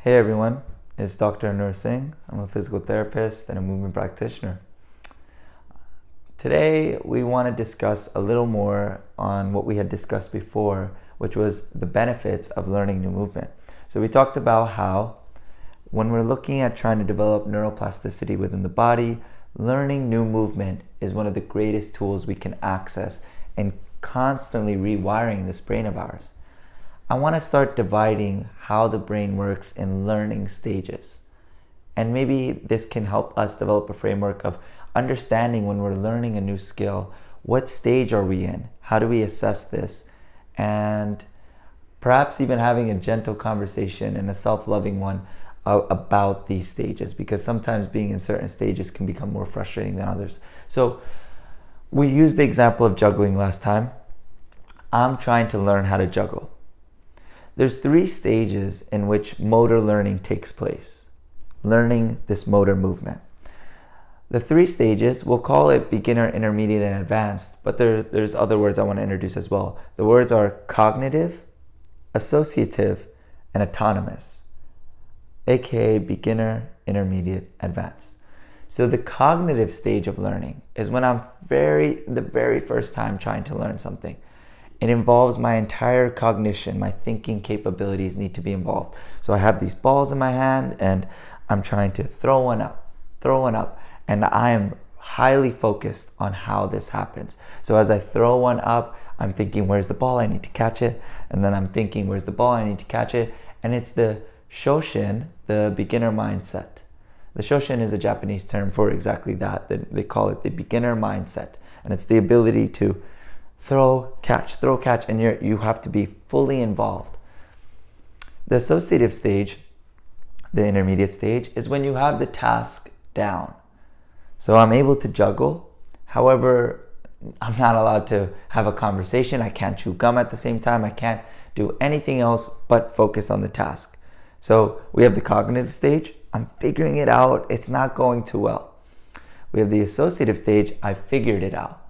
Hey everyone, it's Dr. Harnoor Singh. I'm a physical therapist and a movement practitioner. Today we want to discuss a little more on what we had discussed before, which was the benefits of learning new movement. So we talked about how when we're looking at trying to develop neuroplasticity within the body, learning new movement is one of the greatest tools we can access in constantly rewiring this brain of ours. I want to start dividing how the brain works in learning stages. And maybe this can help us develop a framework of understanding when we're learning a new skill, what stage are we in? How do we assess this? And perhaps even having a gentle conversation and a self-loving one about these stages, because sometimes being in certain stages can become more frustrating than others. So we used the example of juggling last time. I'm trying to learn how to juggle. There's 3 stages in which motor learning takes place, learning this motor movement. The 3 stages, we'll call it beginner, intermediate, and advanced, but there's other words I want to introduce as well. The words are cognitive, associative, and autonomous, aka beginner, intermediate, advanced. So the cognitive stage of learning is when I'm the very first time trying to learn something. It involves my entire cognition, my thinking capabilities need to be involved. So I have these balls in my hand and I'm trying to throw one up, and I am highly focused on how this happens. So as I throw one up, I'm thinking, where's the ball? I need to catch it. And then I'm thinking, where's the ball? I need to catch it. And it's the Shoshin, the beginner mindset. The Shoshin is a Japanese term for exactly that. They call it the beginner mindset. And it's the ability to throw, catch, and you have to be fully involved. The associative stage, the intermediate stage, is when you have the task down. So I'm able to juggle. However, I'm not allowed to have a conversation. I can't chew gum at the same time. I can't do anything else but focus on the task. So we have the cognitive stage. I'm figuring it out. It's not going too well. We have the associative stage. I figured it out.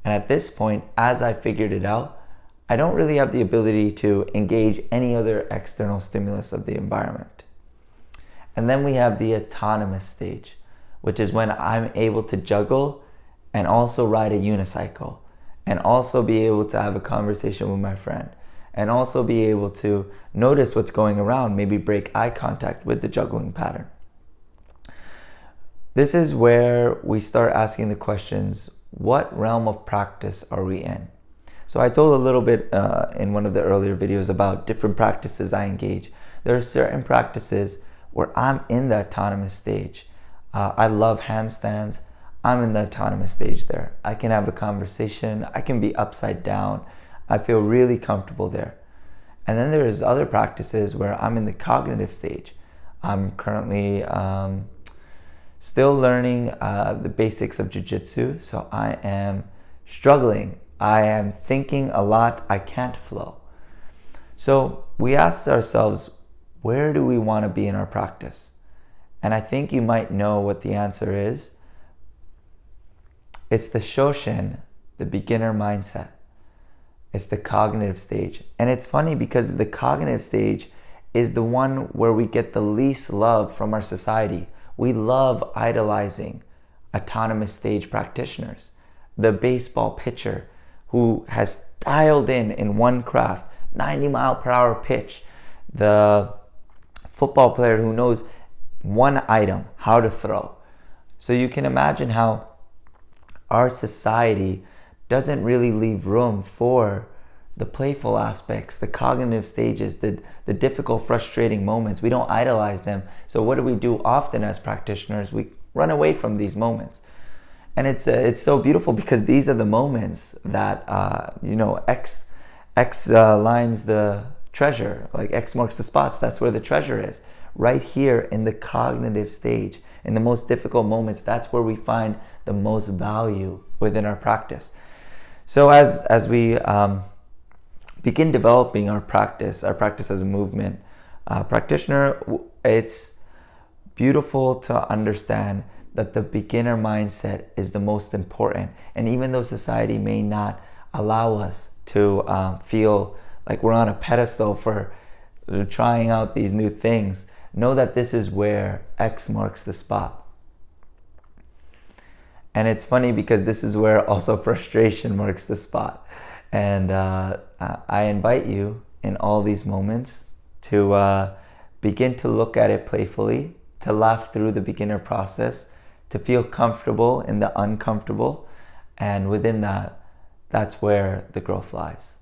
And at this point, as I figured it out, I don't really have the ability to engage any other external stimulus of the environment. And then we have the autonomous stage, which is when I'm able to juggle and also ride a unicycle and also be able to have a conversation with my friend and also be able to notice what's going around, maybe break eye contact with the juggling pattern. This is where we start asking the questions, what realm of practice are we in? So I told a little bit in one of the earlier videos about different practices I engage. There are certain practices where I'm in the autonomous stage. I love handstands. I'm in the autonomous stage there. I can have a conversation. I can be upside down. I feel really comfortable there. And then there's other practices where I'm in the cognitive stage. I'm currently still learning the basics of jiu-jitsu, so I am struggling. I am thinking a lot. I can't flow. So we asked ourselves, where do we want to be in our practice? And I think you might know what the answer is. It's the Shoshin, the beginner mindset. It's the cognitive stage. And it's funny because the cognitive stage is the one where we get the least love from our society. We love idolizing autonomous stage practitioners. The baseball pitcher who has dialed in one craft, 90-mile-per-hour pitch. The football player who knows one item, how to throw. So you can imagine how our society doesn't really leave room for the playful aspects, the cognitive stages, the difficult, frustrating moments. We don't idolize them. So what do we do often as practitioners? We run away from these moments. And it's so beautiful because these are the moments that, X lines the treasure, like X marks the spots. That's where the treasure is. Right here in the cognitive stage, in the most difficult moments, that's where we find the most value within our practice. So as we begin developing our practice as a movement practitioner, it's beautiful to understand that the beginner mindset is the most important. And even though society may not allow us to feel like we're on a pedestal for trying out these new things, know that this is where X marks the spot. And it's funny because this is where also frustration marks the spot. And I invite you in all these moments to begin to look at it playfully, to laugh through the beginner process, to feel comfortable in the uncomfortable. And within that, that's where the growth lies.